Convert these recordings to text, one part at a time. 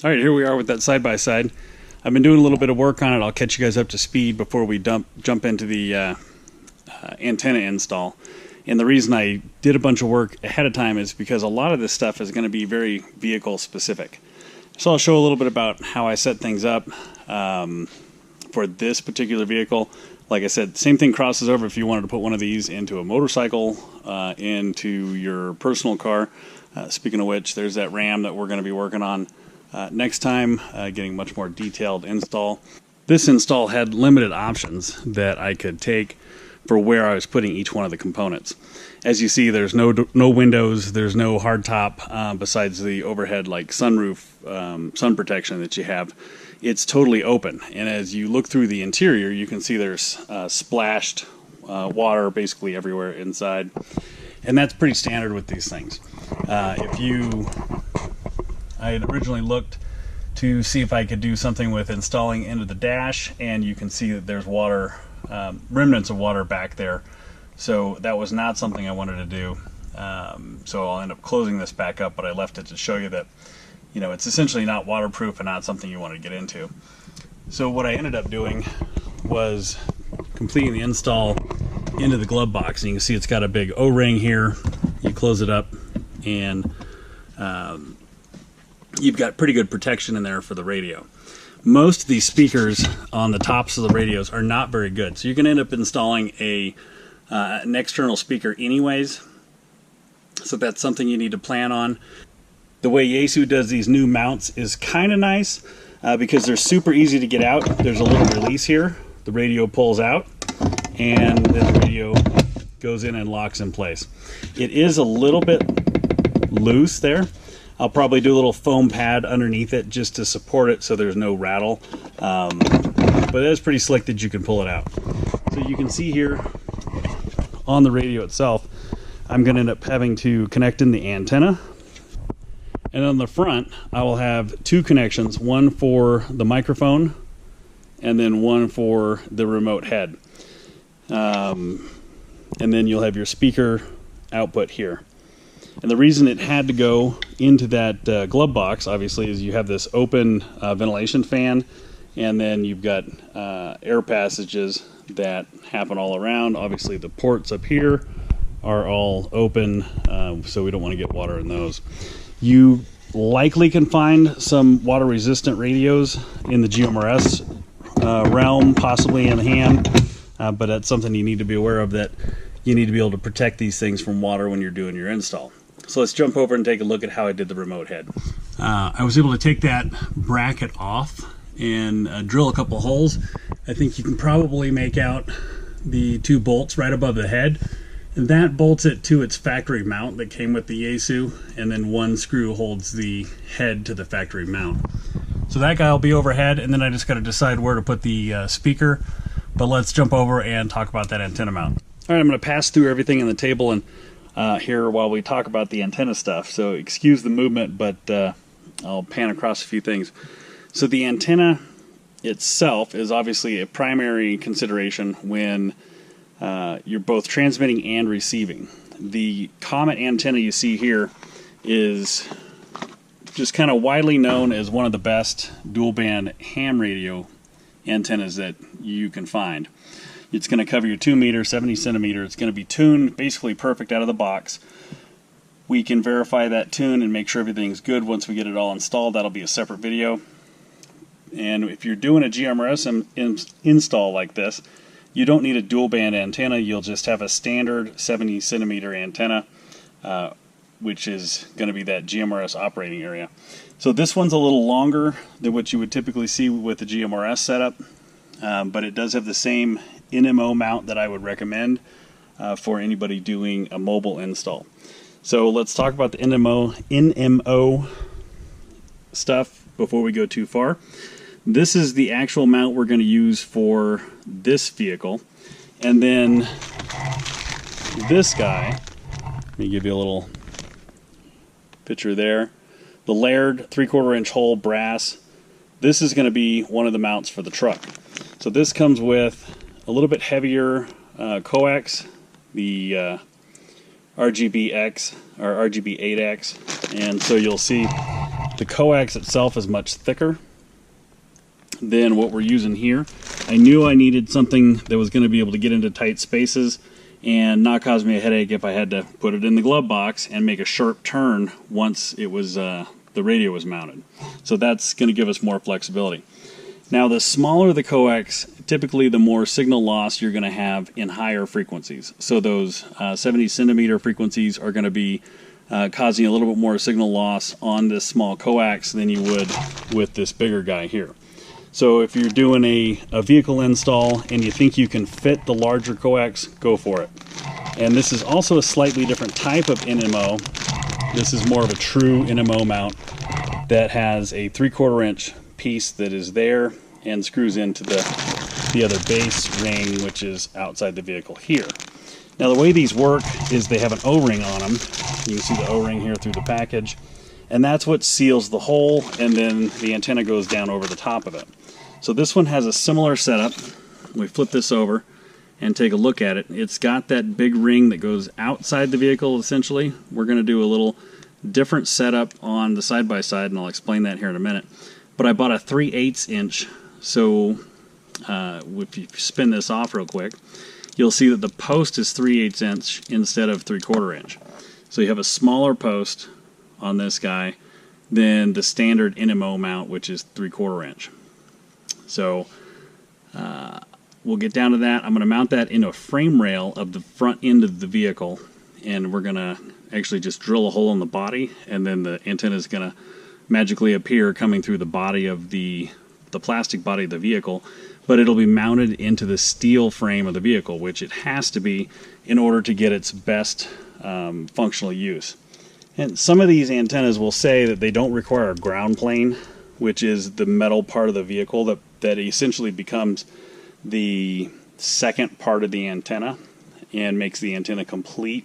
All right, here we are with that side-by-side. I've been doing a little bit of work on it. I'll catch you guys up to speed before we jump into the antenna install. And the reason I did a bunch of work ahead of time is because a lot of this stuff is going to be very vehicle specific. So I'll show a little bit about how I set things up for this particular vehicle. Like I said, same thing crosses over if you wanted to put one of these into a motorcycle, into your personal car. Speaking of which, there's that Ram that we're going to be working on next time, getting much more detailed install. This install had limited options that I could take for where I was putting each one of the components. As you see, there's no windows, there's no hardtop besides the overhead like sunroof, sun protection that you have. It's totally open, and as you look through the interior, you can see there's splashed water basically everywhere inside, and that's pretty standard with these things. I had originally looked to see if I could do something with installing into the dash, and you can see that there's water, remnants of water back there, so that was not something I wanted to do. So I'll end up closing this back up, but I left it to show you that it's essentially not waterproof and not something you want to get into. So what I ended up doing was completing the install into the glove box, and you can see it's got a big O-ring here. You close it up, and you've got pretty good protection in there for the radio. Most of these speakers on the tops of the radios are not very good, so you can end up installing an external speaker anyways. So that's something you need to plan on. The way Yaesu does these new mounts is kind of nice because they're super easy to get out. There's a little release here. The radio pulls out, and then the radio goes in and locks in place. It is a little bit loose there. I'll probably do a little foam pad underneath it just to support it so there's no rattle. But it is pretty slick that you can pull it out. So you can see here on the radio itself, I'm going to end up having to connect in the antenna. And on the front, I will have two connections, one for the microphone and then one for the remote head. And then you'll have your speaker output here. And the reason it had to go into that glove box, obviously, is you have this open ventilation fan, and then you've got air passages that happen all around. Obviously, the ports up here are all open, so we don't want to get water in those. You likely can find some water-resistant radios in the GMRS realm, possibly in hand, but that's something you need to be aware of, that you need to be able to protect these things from water when you're doing your install. So let's jump over and take a look at how I did the remote head. I was able to take that bracket off and drill a couple holes. I think you can probably make out the two bolts right above the head. And that bolts it to its factory mount that came with the Yaesu, and then one screw holds the head to the factory mount. So that guy will be overhead, and then I just got to decide where to put the speaker. But let's jump over and talk about that antenna mount. All right, I'm going to pass through everything in the table and here while we talk about the antenna stuff. So excuse the movement, but I'll pan across a few things. So the antenna itself is obviously a primary consideration when you're both transmitting and receiving. The Comet antenna you see here is just kind of widely known as one of the best dual band ham radio antennas that you can find. It's going to cover your 2 meter, 70 centimeter. It's going to be tuned basically perfect out of the box. We can verify that tune and make sure everything's good once we get it all installed. That'll be a separate video. And if you're doing a GMRS install like this, you don't need a dual band antenna. You'll just have a standard 70 centimeter antenna, which is going to be that GMRS operating area. So this one's a little longer than what you would typically see with the GMRS setup, but it does have the same NMO mount that I would recommend for anybody doing a mobile install. So let's talk about the NMO stuff before we go too far. This is the actual mount we're going to use for this vehicle. And then this guy, let me give you a little picture there. The layered 3/4 inch hole brass. This is going to be one of the mounts for the truck. So this comes with a little bit heavier coax, the RGB8X, and so you'll see The coax itself is much thicker than what we're using here. I knew I needed something that was going to be able to get into tight spaces and not cause me a headache if I had to put it in the glove box and make a sharp turn once it was the radio was mounted. So that's going to give us more flexibility. Now, the smaller the coax, typically the more signal loss you're going to have in higher frequencies. So those 70 centimeter frequencies are going to be causing a little bit more signal loss on this small coax than you would with this bigger guy here. So if you're doing a vehicle install and you think you can fit the larger coax, go for it. And this is also a slightly different type of NMO. This is more of a true NMO mount that has a 3/4 inch piece that is there and screws into the other base ring, which is outside the vehicle here. Now, the way these work is they have an O-ring on them. You can see the O-ring here through the package, and that's what seals the hole, and then the antenna goes down over the top of it. So this one has a similar setup. We flip this over and take a look at it. It's got that big ring that goes outside the vehicle, essentially. We're going to do a little different setup on the side-by-side, and I'll explain that here in a minute. But I bought a 3/8 inch, so if you spin this off real quick, you'll see that the post is 3/8 inch instead of 3/4 inch. So you have a smaller post on this guy than the standard NMO mount, which is 3/4 inch. So we'll get down to that. I'm going to mount that into a frame rail of the front end of the vehicle, and we're going to actually just drill a hole in the body, and then the antenna is going to magically appear coming through the body of the plastic body of the vehicle, but it'll be mounted into the steel frame of the vehicle, which it has to be in order to get its best functional use. And some of these antennas will say that they don't require a ground plane, which is the metal part of the vehicle that essentially becomes the second part of the antenna and makes the antenna complete.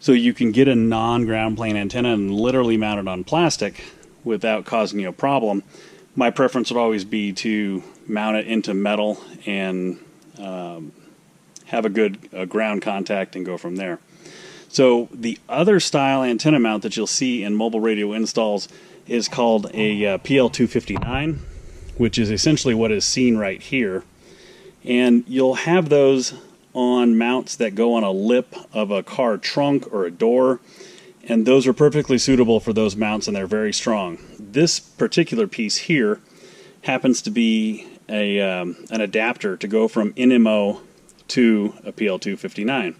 So you can get a non-ground plane antenna and literally mount it on plastic without causing you a problem. My preference would always be to mount it into metal and have a good ground contact and go from there. So the other style antenna mount that you'll see in mobile radio installs is called a PL259, which is essentially what is seen right here. And you'll have those on mounts that go on a lip of a car trunk or a door, and those are perfectly suitable for those mounts, and they're very strong. This particular piece here happens to be an adapter to go from NMO to a PL259.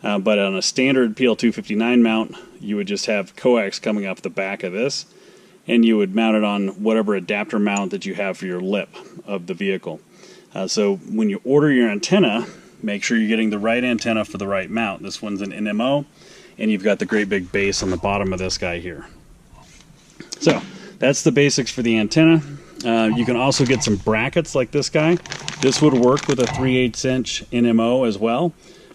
But on a standard PL259 mount, you would just have coax coming off the back of this, and you would mount it on whatever adapter mount that you have for your lip of the vehicle. So when you order your antenna, make sure you're getting the right antenna for the right mount. This one's an NMO, and you've got the great big base on the bottom of this guy here. So that's the basics for the antenna. You can also get some brackets like this guy. This would work with a 3/8 inch NMO as well,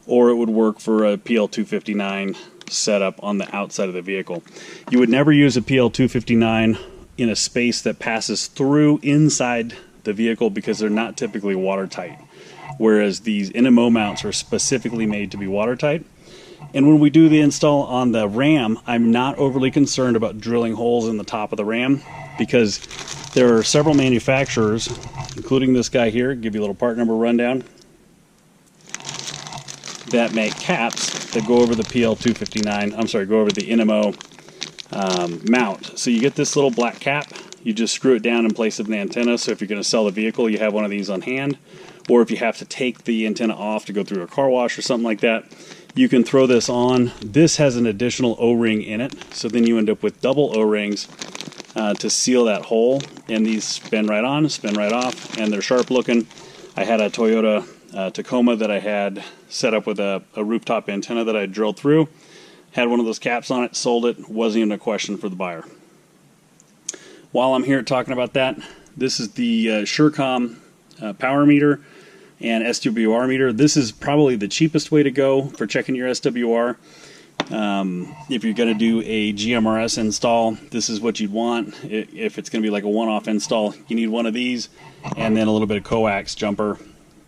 or it would work for a PL259 setup on the outside of the vehicle. You would never use a PL259 in a space that passes through inside the vehicle because they're not typically watertight, whereas these NMO mounts are specifically made to be watertight. And when we do the install on the RAM, I'm not overly concerned about drilling holes in the top of the RAM, because there are several manufacturers, including this guy here, give you a little part number rundown, that make caps that go over the PL259, go over the NMO mount. So you get this little black cap, you just screw it down and place it in the antenna, so if you're going to sell the vehicle, you have one of these on hand, or if you have to take the antenna off to go through a car wash or something like that, you can throw this on. This has an additional O-ring in it, so then you end up with double O-rings to seal that hole, and these spin right on, spin right off, and they're sharp looking. I had a Toyota Tacoma that I had set up with a rooftop antenna that I drilled through, had one of those caps on it, sold it, wasn't even a question for the buyer. While I'm here talking about that, this is the Surecom power meter and SWR meter. This is probably the cheapest way to go for checking your SWR. If you're going to do a GMRS install, this is what you'd want. If it's going to be like a one-off install, you need one of these and then a little bit of coax jumper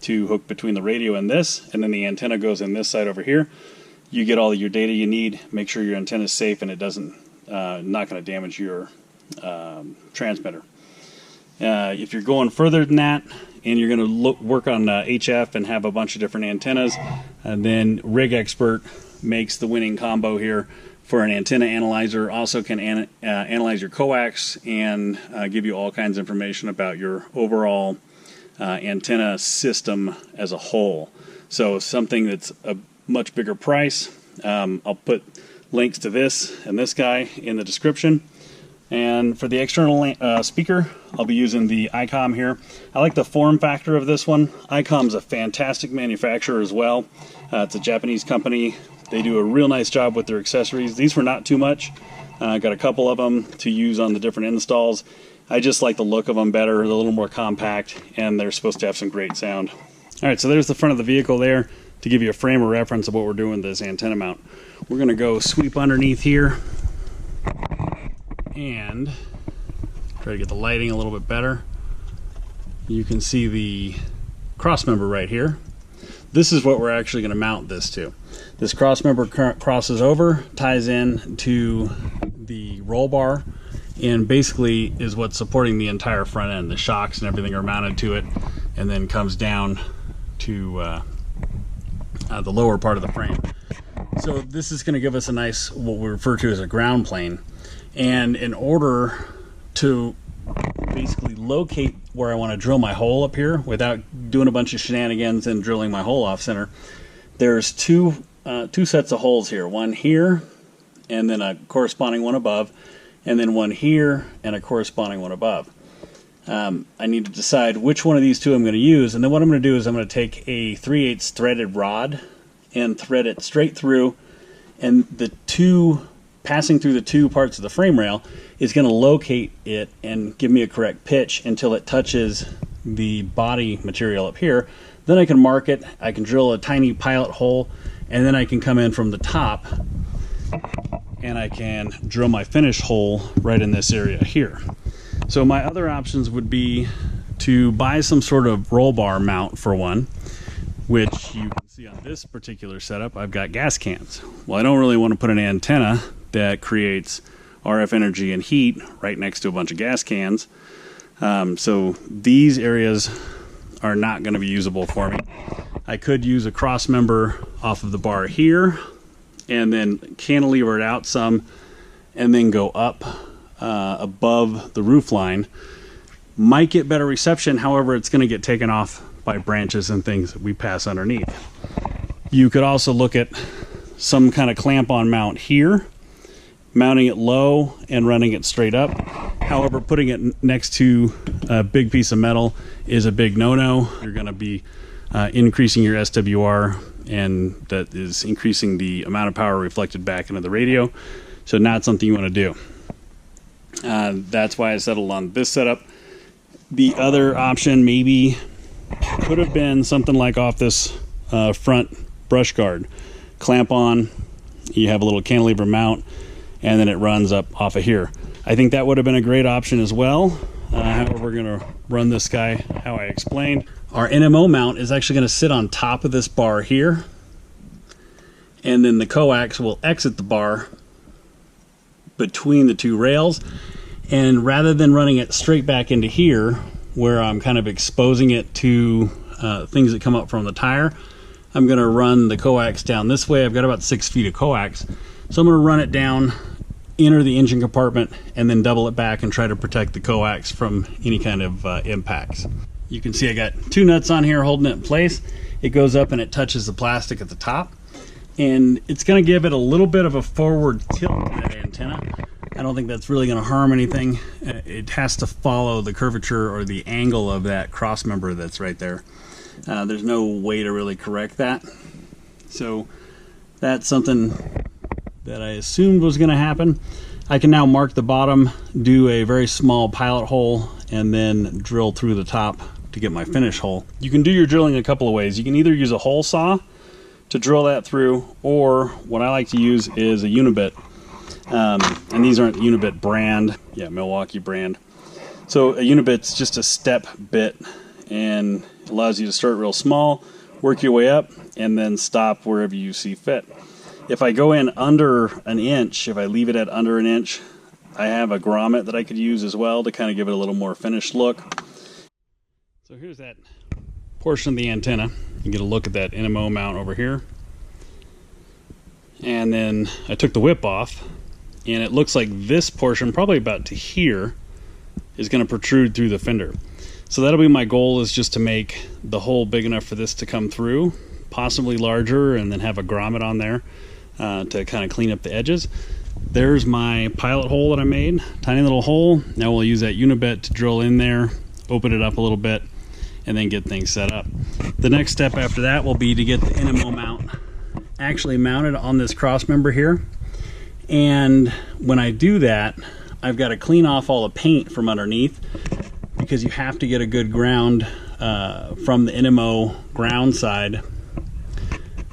to hook between the radio and this, and then the antenna goes in this side over here. You get all of your data you need, make sure your antenna is safe and it doesn't not going to damage your transmitter. If you're going further than that and you're going to work on HF and have a bunch of different antennas, then Rig Expert makes the winning combo here for an antenna analyzer. Also can analyze your coax and give you all kinds of information about your overall antenna system as a whole. So something that's a much bigger price. I'll put links to this and this guy in the description. And for the external speaker, I'll be using the ICOM here. I like the form factor of this one. ICOM's a fantastic manufacturer as well. It's a Japanese company. They do a real nice job with their accessories. These were not too much. I got a couple of them to use on the different installs. I just like the look of them better. They're a little more compact, and they're supposed to have some great sound. All right, so there's the front of the vehicle there to give you a frame of reference of what we're doing with this antenna mount. We're going to go sweep underneath here and try to get the lighting a little bit better. You can see the cross member right here. This is what we're actually going to mount this to. This cross member crosses over, ties in to the roll bar, and basically is what's supporting the entire front end. The shocks and everything are mounted to it, and then comes down to the lower part of the frame. So this is going to give us a nice, what we refer to as a ground plane. And in order to basically locate where I want to drill my hole up here without doing a bunch of shenanigans and drilling my hole off center, there's two sets of holes here. One here, and then a corresponding one above, and then one here and a corresponding one above. I need to decide which one of these two I'm going to use, and then what I'm going to do is I'm going to take a 3/8 threaded rod and thread it straight through, and the two passing through the two parts of the frame rail is going to locate it and give me a correct pitch until it touches the body material up here. Then I can mark it, I can drill a tiny pilot hole, and then I can come in from the top and I can drill my finish hole right in this area here. So my other options would be to buy some sort of roll bar mount for one, which you can see on this particular setup. I've got gas cans. Well, I don't really want to put an antenna that creates RF energy and heat right next to a bunch of gas cans. So these areas are not going to be usable for me. I could use a cross member off of the bar here and then cantilever it out some and then go up above the roof line. Might get better reception, however it's going to get taken off by branches and things that we pass underneath. You could also look at some kind of clamp-on mount here, mounting it low and running it straight up. However, putting it next to a big piece of metal is a big no-no. You're going to be increasing your SWR, and that is increasing the amount of power reflected back into the radio. So not something you want to do. That's why I settled on this setup. The other option maybe could have been something like off this front brush guard. Clamp on, you have a little cantilever mount, and then it runs up off of here. I think that would have been a great option as well. However, we're going to run this guy how I explained. Our NMO mount is actually going to sit on top of this bar here, and then the coax will exit the bar between the two rails, and rather than running it straight back into here where I'm kind of exposing it to things that come up from the tire, I'm going to run the coax down this way. I've got about 6 feet of coax, so I'm going to run it down, enter the engine compartment, and then double it back and try to protect the coax from any kind of impacts. You can see I got 2 nuts on here holding it in place. It goes up and it touches the plastic at the top, and it's going to give it a little bit of a forward tilt to that antenna. I don't think that's really going to harm anything. It has to follow the curvature or the angle of that cross member that's right there. There's no way to really correct that. So that's something that I assumed was going to happen. I can now mark the bottom, do a very small pilot hole, and then drill through the top to get my finish hole. You can do your drilling a couple of ways. You can either use a hole saw to drill that through, or what I like to use is a unibit. And these aren't Unibit brand, yeah, Milwaukee brand. So a unibit's just a step bit and allows you to start real small, work your way up, and then stop wherever you see fit. If I go in under an inch, if I leave it at under an inch, I have a grommet that I could use as well to kind of give it a little more finished look. So here's that portion of the antenna. You get a look at that NMO mount over here. And then I took the whip off, and it looks like this portion, probably about to here, is going to protrude through the fender. So that'll be my goal, is just to make the hole big enough for this to come through, possibly larger, and then have a grommet on there to kind of clean up the edges. There's my pilot hole that I made, tiny little hole. Now we'll use that Unibet to drill in there, open it up a little bit, and then get things set up. The next step after that will be to get the NMO mount actually mounted on this cross member here. And when I do that, I've got to clean off all the paint from underneath, because you have to get a good ground from the NMO ground side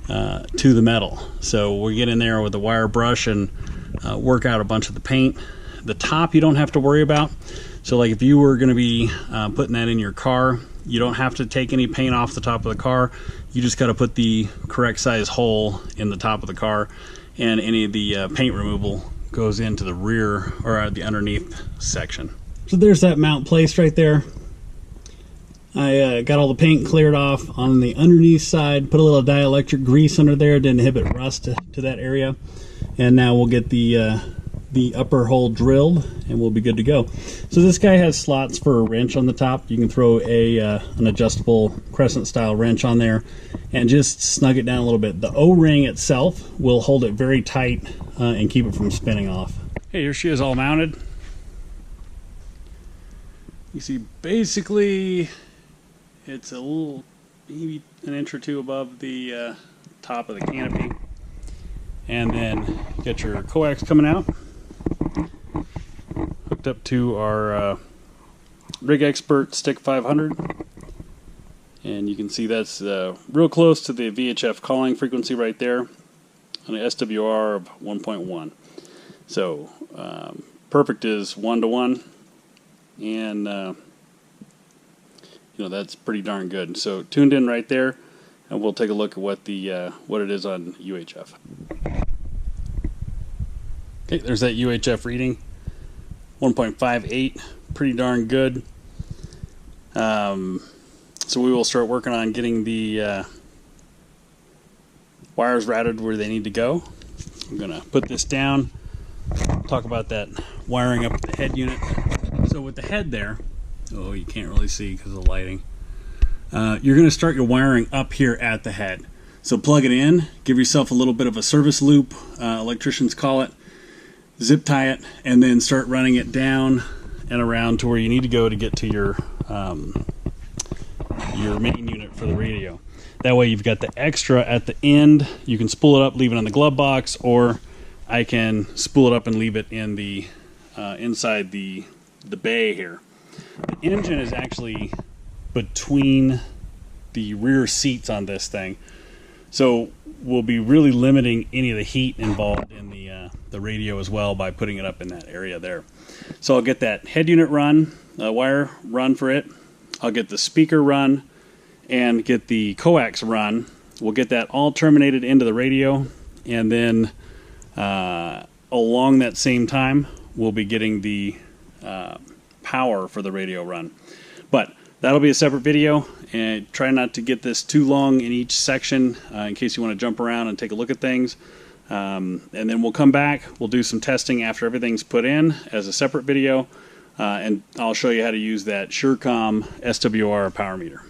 to the metal. So we get in there with the wire brush and work out a bunch of the paint. The top you don't have to worry about. So like if you were going to be putting that in your car, you don't have to take any paint off the top of the car. You just got to put the correct size hole in the top of the car, and any of the paint removal goes into the rear or the underneath section. So there's that mount placed right there. I got all the paint cleared off on the underneath side, put a little dielectric grease under there to inhibit rust to that area. And now we'll get the upper hole drilled, and we'll be good to go. So this guy has slots for a wrench on the top. You can throw an adjustable crescent style wrench on there and just snug it down a little bit. The O-ring itself will hold it very tight and keep it from spinning off. Hey, here she is all mounted. You see basically it's a little, maybe an inch or two above the top of the canopy. And then get your coax coming out, hooked up to our Rig Expert Stick 500, and you can see that's real close to the VHF calling frequency right there on an SWR of 1.1. So perfect is 1-to-1, and you know, that's pretty darn good. So tuned in right there, and we'll take a look at what it is on UHF. Okay, there's that UHF reading, 1.58, pretty darn good. So we will start working on getting the wires routed where they need to go. I'm gonna put this down, talk about that wiring up the head unit. So with the head there, oh, you can't really see because of the lighting. You're gonna start your wiring up here at the head. So plug it in, give yourself a little bit of a service loop, electricians call it, zip tie it, and then start running it down and around to where you need to go to get to your main unit for the radio. That way you've got the extra at the end. You can spool it up, leave it in the glove box, or I can spool it up and leave it in the inside the bay here. The engine is actually between the rear seats on this thing, so we'll be really limiting any of the heat involved in the radio as well by putting it up in that area there. So I'll get that head unit run, wire run for it. I'll get the speaker run and get the coax run. We'll get that all terminated into the radio, and then along that same time we'll be getting the power for the radio run. But that'll be a separate video, and try not to get this too long in each section in case you want to jump around and take a look at things. And then we'll come back, we'll do some testing after everything's put in as a separate video, and I'll show you how to use that SureCom SWR power meter.